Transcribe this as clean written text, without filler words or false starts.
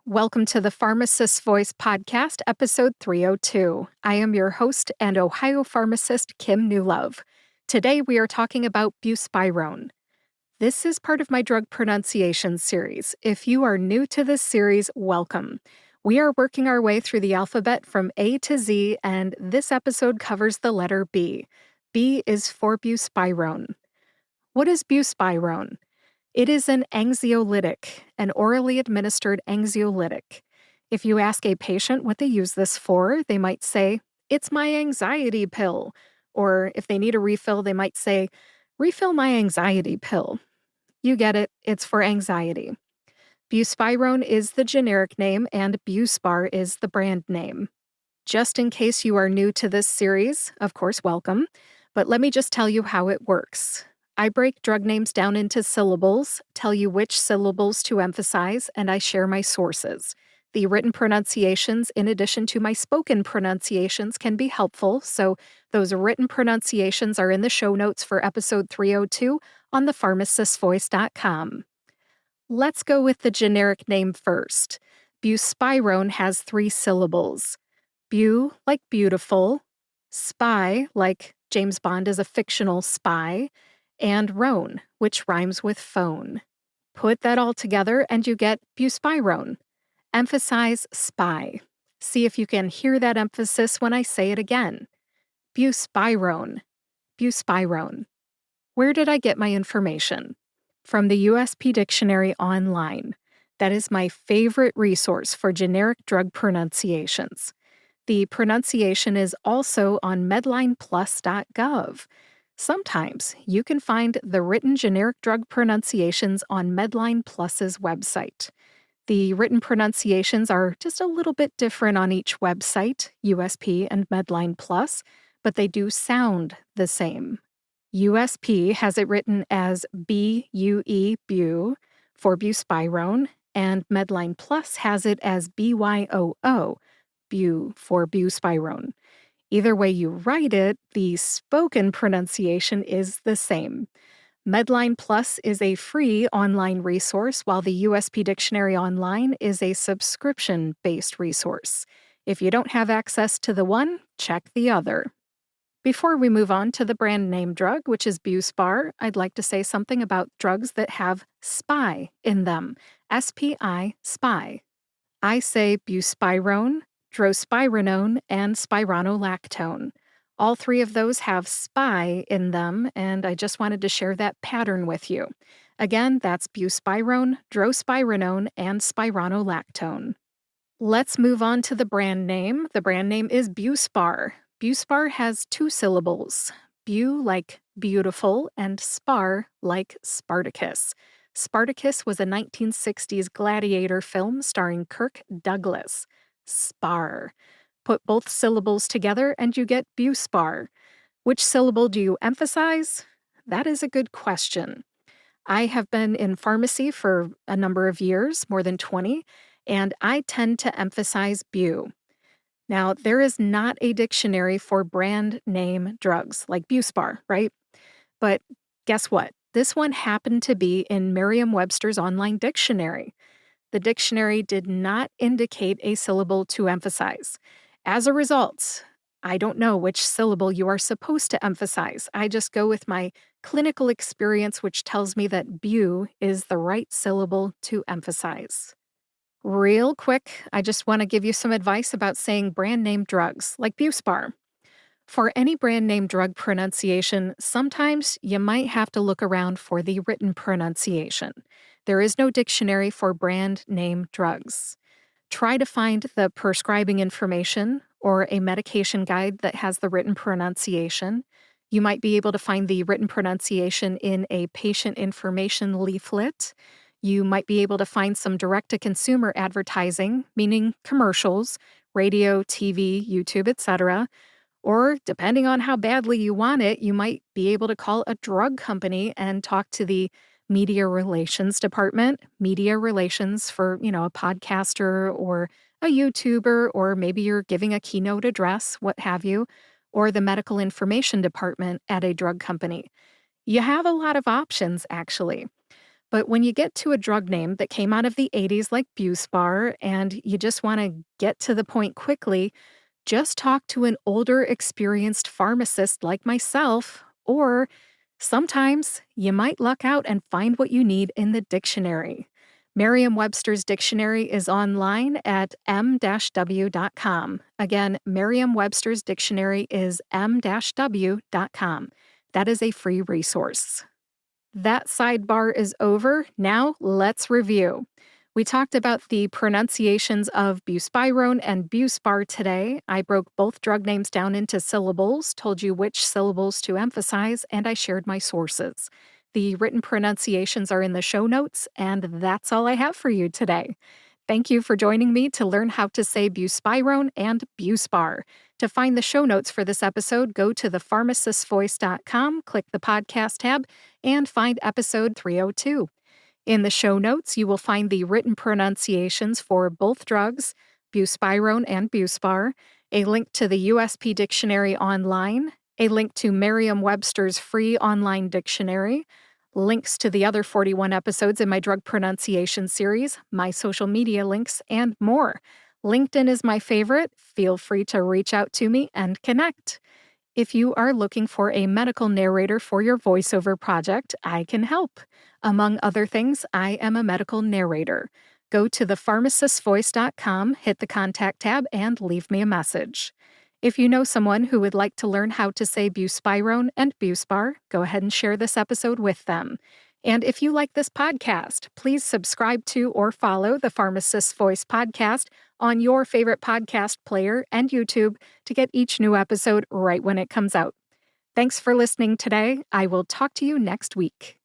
Welcome to the Pharmacist's Voice podcast, episode 302. I am your host and Ohio pharmacist, Kim Newlove. Today we are talking about buspirone. This is part of my drug pronunciation series. If you are new to this series, welcome. We are working our way through the alphabet from A to Z, and this episode covers the letter B. B is for buspirone. What is buspirone? It is an anxiolytic, an orally administered anxiolytic. If you ask a patient what they use this for, they might say, "It's my anxiety pill." Or if they need a refill, they might say, "Refill my anxiety pill." You get it, it's for anxiety. Buspirone is the generic name and BUE-spar is the brand name. Just in case you are new to this series, of course, welcome, but let me just tell you how it works. I break drug names down into syllables, tell you which syllables to emphasize, and I share my sources. The written pronunciations, in addition to my spoken pronunciations, can be helpful, so those written pronunciations are in the show notes for episode 302 on thepharmacistvoice.com. Let's go with the generic name first. Buspirone has 3 syllables. Bu, like beautiful, spy, like James Bond is a fictional spy, and rone, which rhymes with phone. Put that all together and you get buspirone. Emphasize spy. See if you can hear that emphasis when I say it again. Buspirone. Buspirone. Where did I get my information? From the USP Dictionary Online. That is my favorite resource for generic drug pronunciations. The pronunciation is also on MedlinePlus.gov. Sometimes you can find the written generic drug pronunciations on MedlinePlus's website. The written pronunciations are just a little bit different on each website, USP and MedlinePlus, but they do sound the same. USP has it written as BUE, BUE, for buspirone, and MedlinePlus has it as BYOO, BUE, for buspirone. Either way you write it, the spoken pronunciation is the same. MedlinePlus is a free online resource, while the USP Dictionary Online is a subscription-based resource. If you don't have access to the one, check the other. Before we move on to the brand name drug, which is BUE-spar, I'd like to say something about drugs that have SPY in them. SPI, SPY. I say buspirone, drospirenone, and spironolactone. All 3 of those have SPY in them, and I just wanted to share that pattern with you. Again, that's buspirone, drospirenone, and spironolactone. Let's move on to the brand name. The brand name is BUE-spar. BUE-spar has 2 syllables. Bu like beautiful and spar like Spartacus. Spartacus was a 1960s gladiator film starring Kirk Douglas. Spar. Put both syllables together and you get BUE-spar. Which syllable do you emphasize? That is a good question. I have been in pharmacy for a number of years, more than 20, and I tend to emphasize BUE. Now, there is not a dictionary for brand name drugs like BUE-spar, right? But guess what? This one happened to be in Merriam-Webster's online dictionary. The dictionary did not indicate a syllable to emphasize. As a result, I don't know which syllable you are supposed to emphasize. I just go with my clinical experience, which tells me that BUE is the right syllable to emphasize. Real quick, I just want to give you some advice about saying brand name drugs, like BUE-spar. For any brand name drug pronunciation, sometimes you might have to look around for the written pronunciation. There is no dictionary for brand name drugs. Try to find the prescribing information or a medication guide that has the written pronunciation. You might be able to find the written pronunciation in a patient information leaflet. You might be able to find some direct-to-consumer advertising, meaning commercials, radio, TV, YouTube, etc. Or, depending on how badly you want it, you might be able to call a drug company and talk to the media relations department. Media relations for, a podcaster or a YouTuber, or maybe you're giving a keynote address, what have you, or the medical information department at a drug company. You have a lot of options, actually. But when you get to a drug name that came out of the 80s like BUE-spar and you just want to get to the point quickly, just talk to an older, experienced pharmacist like myself, or sometimes you might luck out and find what you need in the dictionary. Merriam-Webster's dictionary is online at m-w.com. Again, Merriam-Webster's dictionary is m-w.com. That is a free resource. That sidebar is over. Now let's review. We talked about the pronunciations of buspirone and BUE-spar today. I broke both drug names down into syllables, told you which syllables to emphasize, and I shared my sources. The written pronunciations are in the show notes, and that's all I have for you today. Thank you for joining me to learn how to say buspirone and BUE-spar. To find the show notes for this episode, go to thepharmacistvoice.com, click the podcast tab, and find episode 302. In the show notes, you will find the written pronunciations for both drugs, buspirone and BUE-spar, a link to the USP Dictionary Online, a link to Merriam-Webster's free online dictionary, links to the other 41 episodes in my drug pronunciation series, my social media links, and more. LinkedIn is my favorite. Feel free to reach out to me and connect. If you are looking for a medical narrator for your voiceover project, I can help. Among other things, I am a medical narrator. Go to thepharmacistvoice.com, hit the contact tab, and leave me a message. If you know someone who would like to learn how to say buspirone and BUE-spar, go ahead and share this episode with them. And if you like this podcast, please subscribe to or follow the Pharmacist's Voice podcast on your favorite podcast player and YouTube to get each new episode right when it comes out. Thanks for listening today. I will talk to you next week.